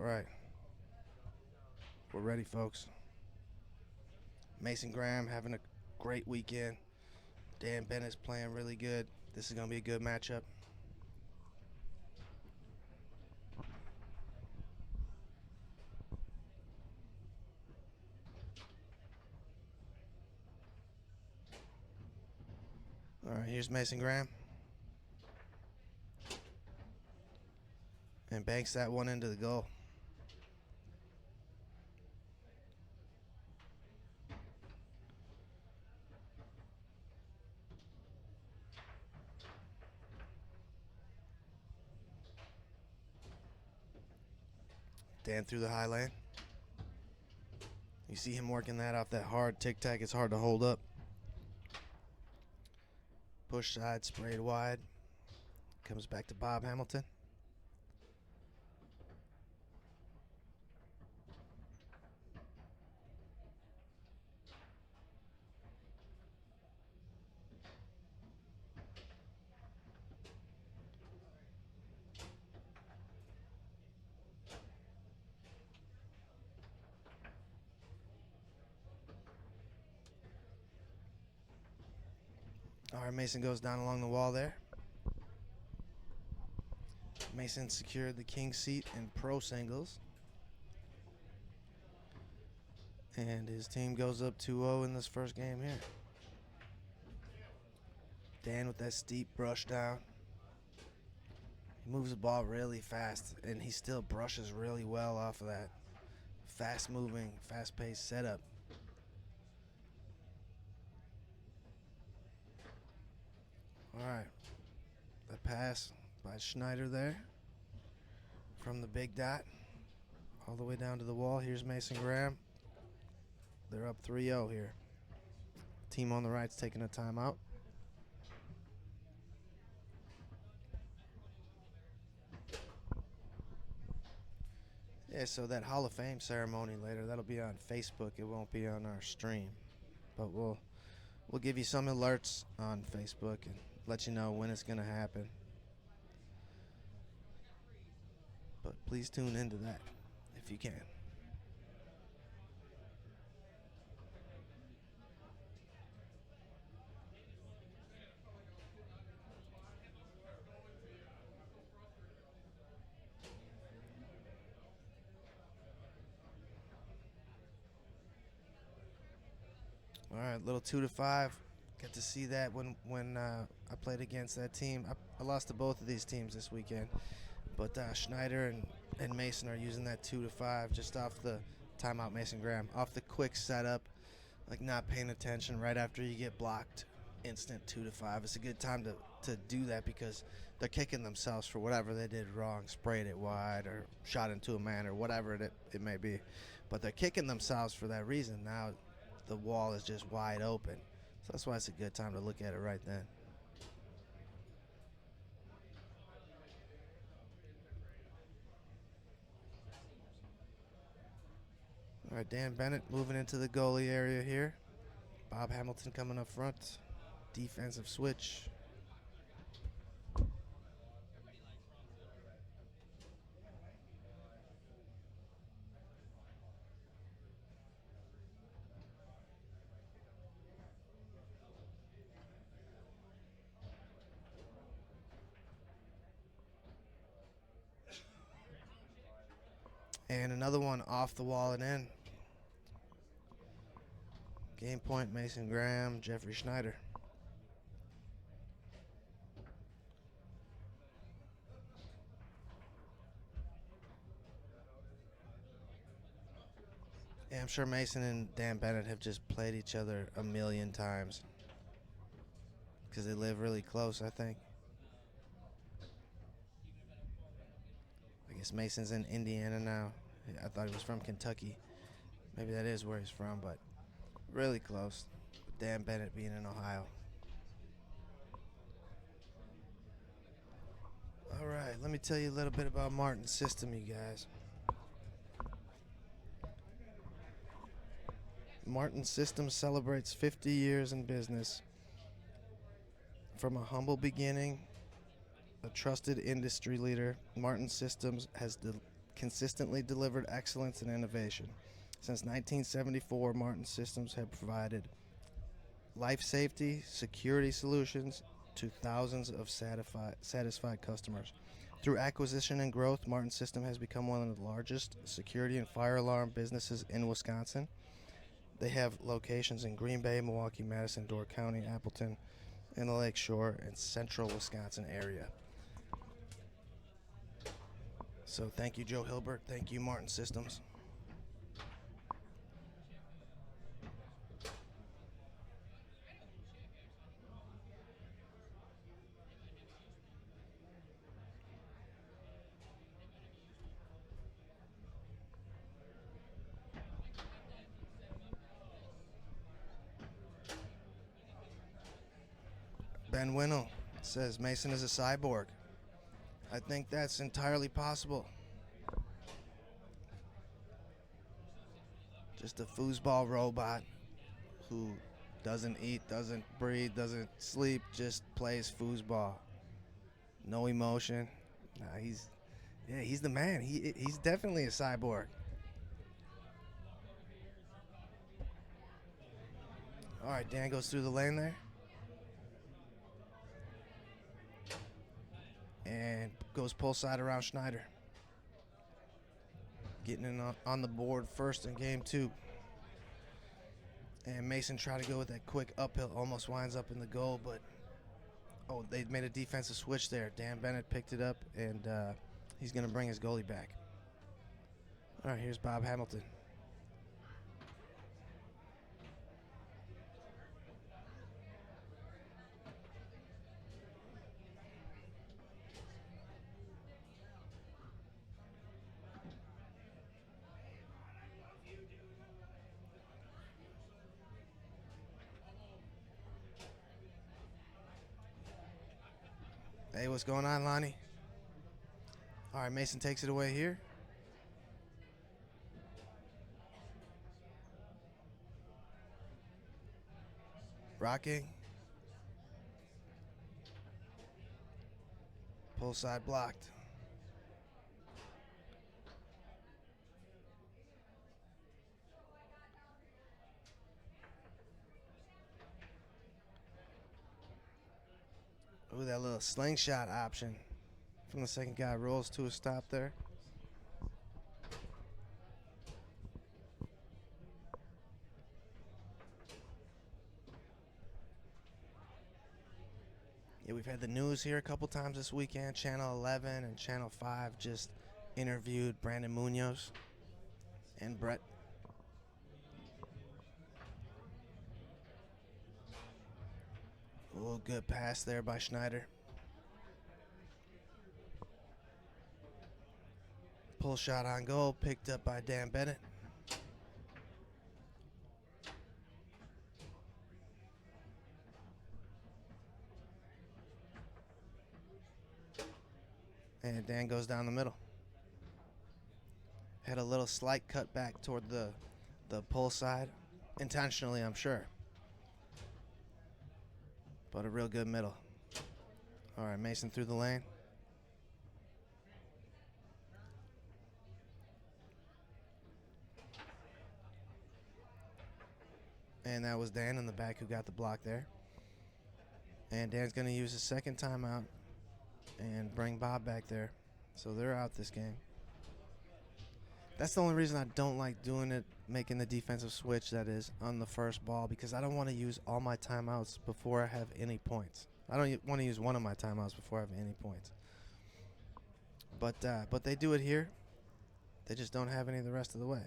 right. We're ready, folks. Mason Graham having a great weekend. Dan Bennett's playing really good. This is going to be a good matchup. All right, here's Mason Graham. And banks that one into the goal. Dan through the high lane. You see him working that off that hard tic-tac. It's hard to hold up. Push side, sprayed wide. Comes back to Bob Hamilton. All right, Mason goes down along the wall there. Mason secured the king seat in pro singles. And his team goes up 2-0 in this first game here. Dan with that steep brush down. He moves the ball really fast, and he still brushes really well off of that fast-moving, fast-paced setup. All right, the pass by Schneider there from the big dot all the way down to the wall. Here's Mason Graham. They're up 3-0 here. Team on the right's taking a timeout. Yeah, so that Hall of Fame ceremony later, that'll be on Facebook. It won't be on our stream. But we'll give you some alerts on Facebook and let you know when it's going to happen. But please tune into that if you can. All right, little 2-5. Get to see that when I played against that team. I lost to both of these teams this weekend. But Schneider and Mason are using that 2-5 just off the timeout. Mason Graham off the quick setup, like not paying attention right after you get blocked. Instant 2-5. It's a good time to do that because they're kicking themselves for whatever they did wrong, sprayed it wide or shot into a man or whatever it may be. But they're kicking themselves for that reason. Now the wall is just wide open. So that's why it's a good time to look at it right then. All right, Dan Bennett moving into the goalie area here. Bob Hamilton coming up front. Defensive switch. And another one off the wall and in. Game point, Mason Graham, Jeffrey Schneider. Yeah, I'm sure Mason and Dan Bennett have just played each other a million times because they live really close, I think. I guess Mason's in Indiana now. I thought he was from Kentucky. Maybe that is where he's from, but really close. With Dan Bennett being in Ohio. All right, let me tell you a little bit about Martin's system, you guys. Martin's system celebrates 50 years in business. From a humble beginning, a trusted industry leader, Martin Systems has consistently delivered excellence and innovation. Since 1974, Martin Systems have provided life safety, security solutions to thousands of satisfied customers. Through acquisition and growth, Martin System has become one of the largest security and fire alarm businesses in Wisconsin. They have locations in Green Bay, Milwaukee, Madison, Door County, Appleton, and the Lake Shore and central Wisconsin area. So thank you, Joe Hilbert. Thank you, Martin Systems. Ben Winnell says Mason is a cyborg. I think that's entirely possible. Just a foosball robot who doesn't eat, doesn't breathe, doesn't sleep, just plays foosball. No emotion. Nah, he's the man. He's definitely a cyborg. All right, Dan goes through the lane there. And goes pull side around Schneider. Getting in on the board first in game 2. And Mason tried to go with that quick uphill, almost winds up in the goal, but they made a defensive switch there. Dan Bennett picked it up, and he's going to bring his goalie back. All right, here's Bob Hamilton. Hey, what's going on, Lonnie? All right, Mason takes it away here. Rocking. Pull side blocked. Ooh, that little slingshot option from the second guy rolls to a stop there. Yeah, we've had the news here a couple times this weekend. Channel 11 and Channel 5 just interviewed Brandon Munoz and Brett. Ooh, good pass there by Schneider. Pull shot on goal, picked up by Dan Bennett. And Dan goes down the middle. Had a little slight cut back toward the pull side. Intentionally, I'm sure. But a real good middle. All right, Mason through the lane. And that was Dan in the back who got the block there. And Dan's going to use his second timeout and bring Bob back there. So they're out this game. That's the only reason I don't like doing it, making the defensive switch, that is, on the first ball, because I don't want to use all my timeouts before I have any points. I don't want to use one of my timeouts before I have any points. But they do it here. They just don't have any the rest of the way.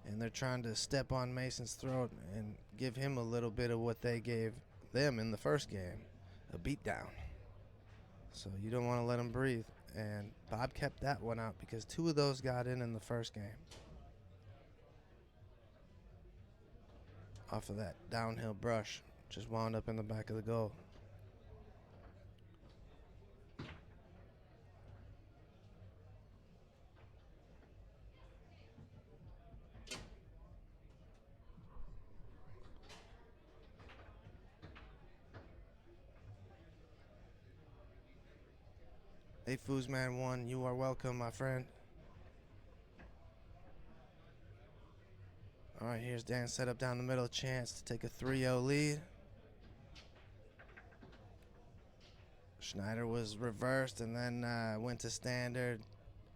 And they're trying to step on Mason's throat and give him a little bit of what they gave them in the first game, a beatdown. So you don't want to let him breathe. And Bob kept that one out because 2 of those got in the first game. Off of that downhill brush, just wound up in the back of the goal. Hey, Foosman 1, you are welcome, my friend. All right, here's Dan set up down the middle, chance to take a 3-0 lead. Schneider was reversed and then went to standard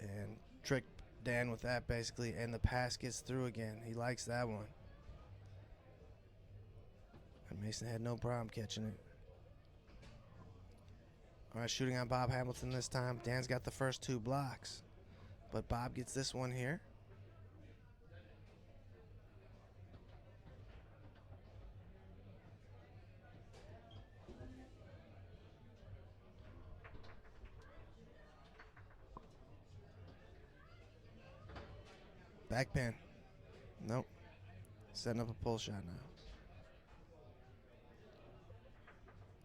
and tricked Dan with that basically, and the pass gets through again. He likes that one. And Mason had no problem catching it. All right, shooting on Bob Hamilton this time. Dan's got the first 2 blocks, but Bob gets this one here. Back pin. Nope. Setting up a pull shot now.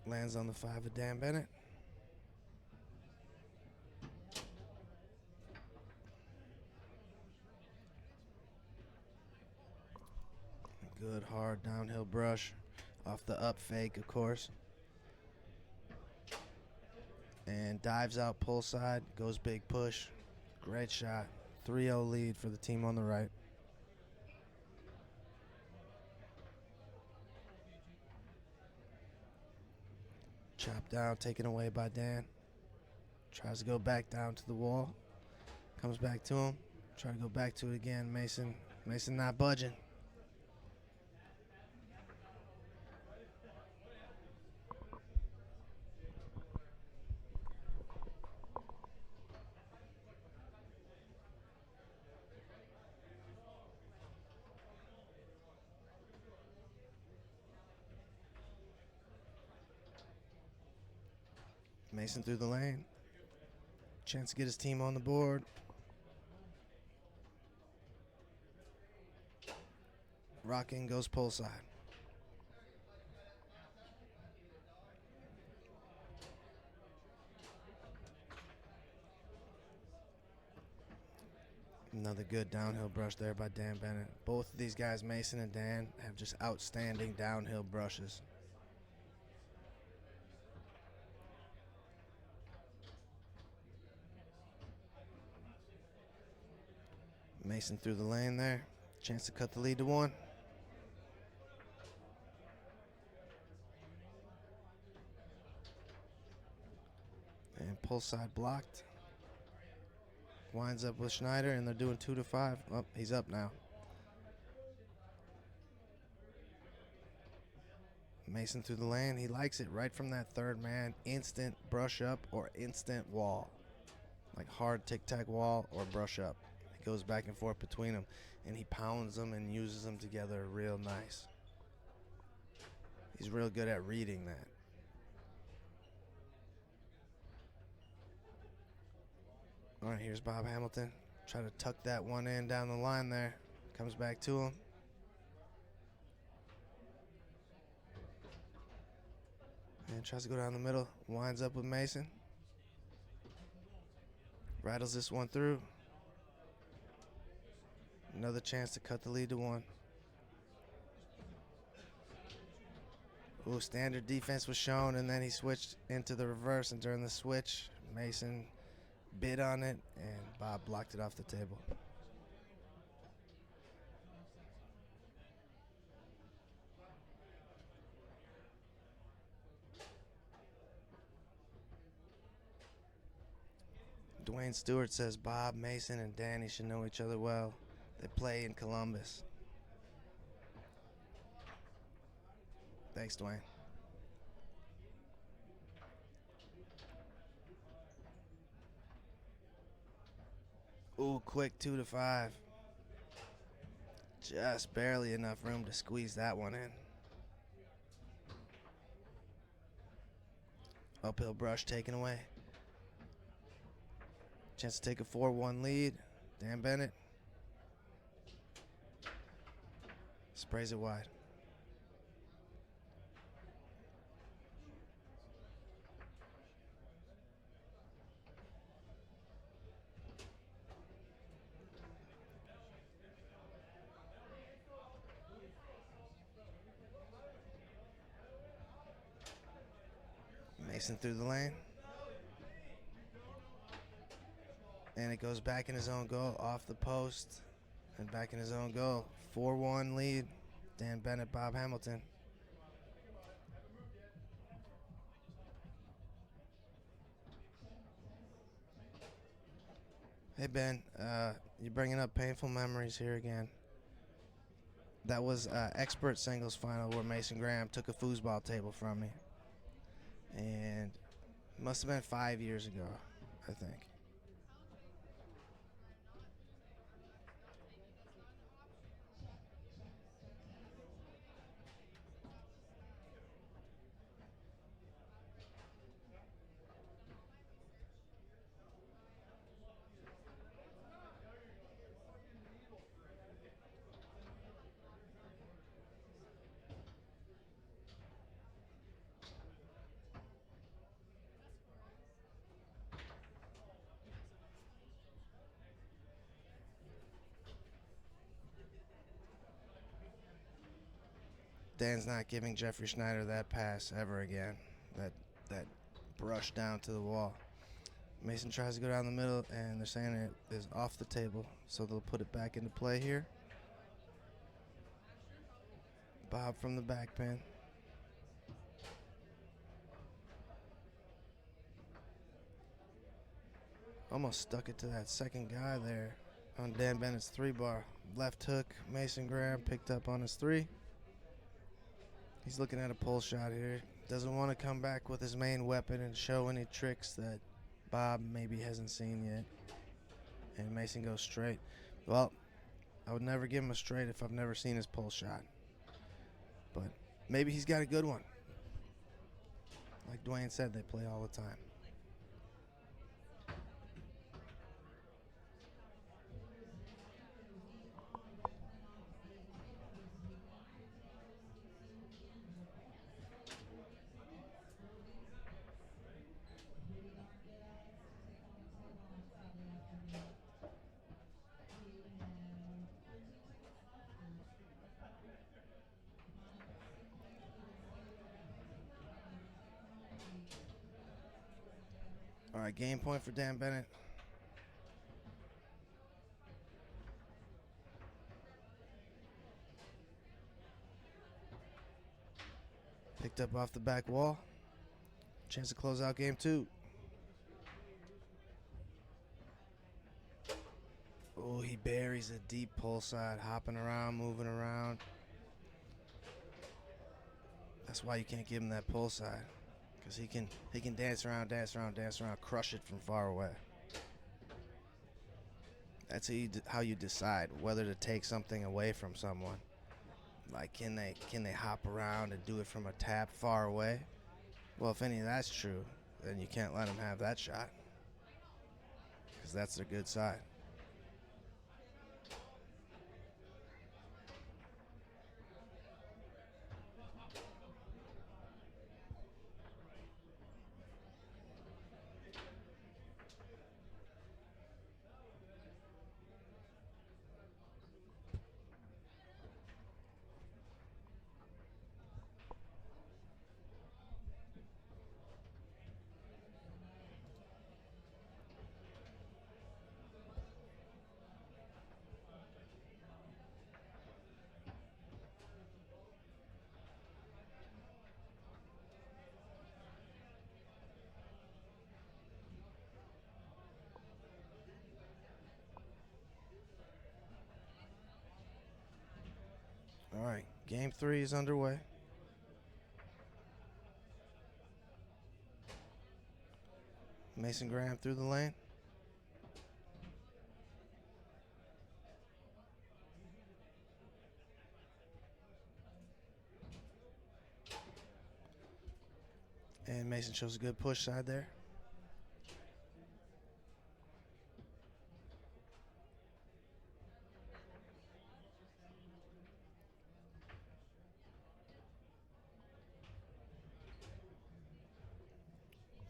Lands on the 5 of Dan Bennett. Good hard downhill brush off the up fake, of course. And dives out pull side, goes big push. Great shot. 3-0 lead for the team on the right. Chopped down, taken away by Dan. Tries to go back down to the wall. Comes back to him. Try to go back to it again. Mason not budging. Mason through the lane. Chance to get his team on the board. Rocking goes pull side. Another good downhill brush there by Dan Bennett. Both of these guys, Mason and Dan, have just outstanding downhill brushes. Mason through the lane there. Chance to cut the lead to 1. And pull side blocked. Winds up with Schneider, and they're doing 2-5. Oh, he's up now. Mason through the lane. He likes it right from that third man. Instant brush up or instant wall. Like hard tic-tac wall or brush up. He goes back and forth between them, and he pounds them and uses them together real nice. He's real good at reading that. All right, here's Bob Hamilton. Try to tuck that one in down the line there. Comes back to him. And tries to go down the middle. Winds up with Mason. Rattles this one through. Another chance to cut the lead to 1. Ooh, standard defense was shown, and then he switched into the reverse, and during the switch, Mason bid on it, and Bob blocked it off the table. Dwayne Stewart says Bob, Mason, and Danny should know each other well. They play in Columbus. Thanks, Dwayne. Ooh, quick 2-5. Just barely enough room to squeeze that one in. Uphill brush taken away. Chance to take a 4-1 lead. Dan Bennett sprays it wide. Mason through the lane. And it goes back in his own goal, off the post. And back in his own goal. 4-1 lead. Dan Bennett, Bob Hamilton. Hey, Ben. You're bringing up painful memories here again. That was expert singles final where Mason Graham took a foosball table from me. And it must have been 5 years ago, I think. Dan's not giving Jeffrey Schneider that pass ever again. That brush down to the wall. Mason tries to go down the middle, and they're saying it is off the table, so they'll put it back into play here. Bob from the back pin. Almost stuck it to that second guy there on Dan Bennett's 3-bar. Left hook, Mason Graham picked up on his 3. He's looking at a pull shot here. Doesn't want to come back with his main weapon and show any tricks that Bob maybe hasn't seen yet. And Mason goes straight. Well, I would never give him a straight if I've never seen his pull shot. But maybe he's got a good one. Like Dwayne said, they play all the time. All right, game point for Dan Bennett. Picked up off the back wall. Chance to close out game 2. Oh, he buries a deep pull side, hopping around, moving around. That's why you can't give him that pull side, because he can dance around, crush it from far away. That's how you decide whether to take something away from someone. Like, can they hop around and do it from a tap far away? Well, if any of that's true, then you can't let them have that shot, because that's their good side. All right, game 3 is underway. Mason Graham through the lane. And Mason shows a good push side there.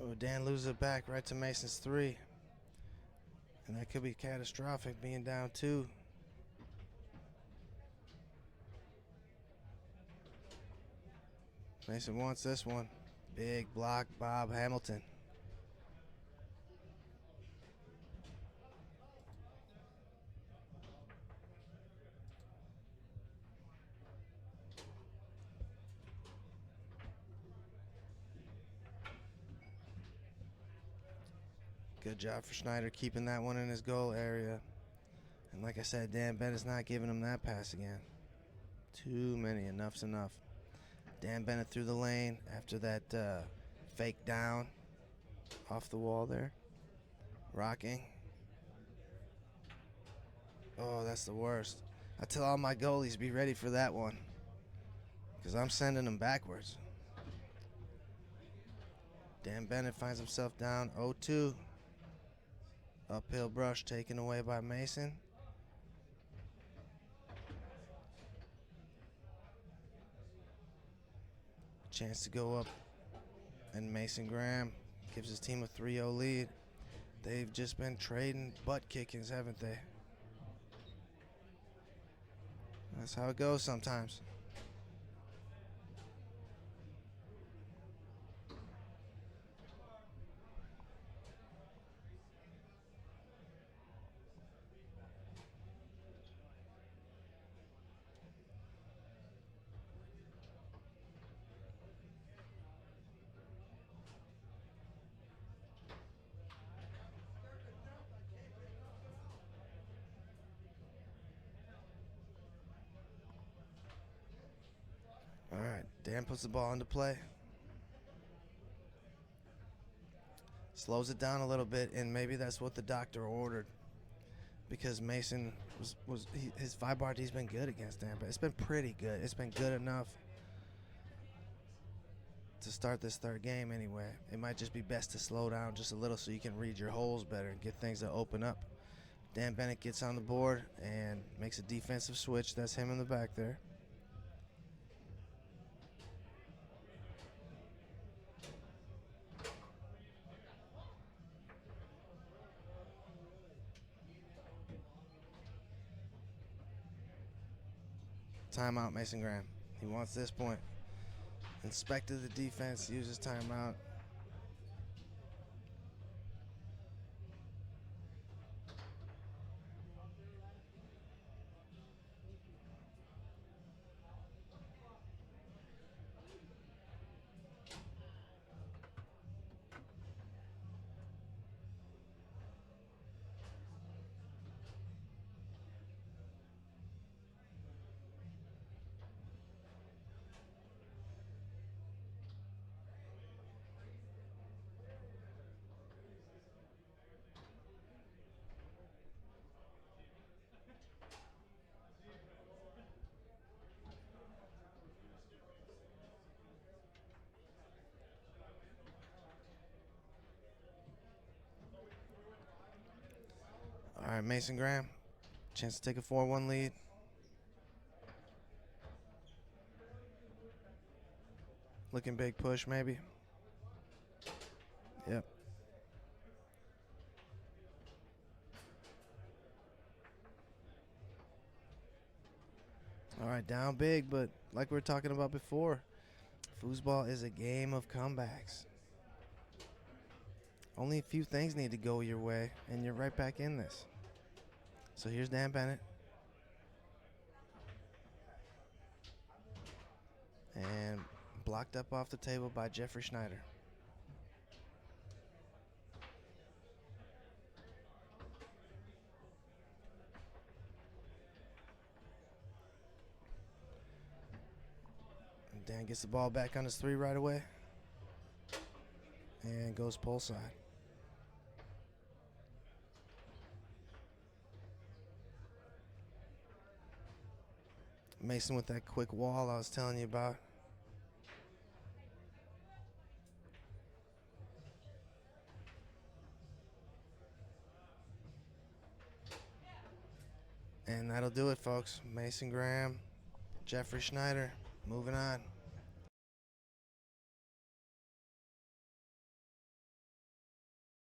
Oh, Dan loses it back right to Mason's 3. And that could be catastrophic, being down 2. Mason wants this one. Big block, Bob Hamilton. Good job for Schneider keeping that one in his goal area. And like I said, Dan Bennett's not giving him that pass again. Too many. Enough's enough. Dan Bennett through the lane after that fake down off the wall there. Rocking. Oh, that's the worst. I tell all my goalies, be ready for that one, because I'm sending them backwards. Dan Bennett finds himself down 0-2. Uphill brush taken away by Mason. Chance to go up, and Mason Graham gives his team a 3-0 lead. They've just been trading butt kickings, haven't they? That's how it goes sometimes. All right, Dan puts the ball into play. Slows it down a little bit, and maybe that's what the doctor ordered, because Mason his 5-bar-D's been good against Dan, but it's been pretty good. It's been good enough to start this third game anyway. It might just be best to slow down just a little so you can read your holes better and get things to open up. Dan Bennett gets on the board and makes a defensive switch. That's him in the back there. Timeout, Mason Graham. He wants this point. Inspected the defense, uses timeout. All right, Mason Graham, chance to take a 4-1 lead. Looking big push, maybe. Yep. All right, down big, but like we were talking about before, foosball is a game of comebacks. Only a few things need to go your way, and you're right back in this. So here's Dan Bennett. And blocked up off the table by Jeffrey Schneider. And Dan gets the ball back on his 3 right away. And goes pole side. Mason with that quick wall I was telling you about. And that'll do it, folks. Mason Graham, Jeffrey Schneider, moving on.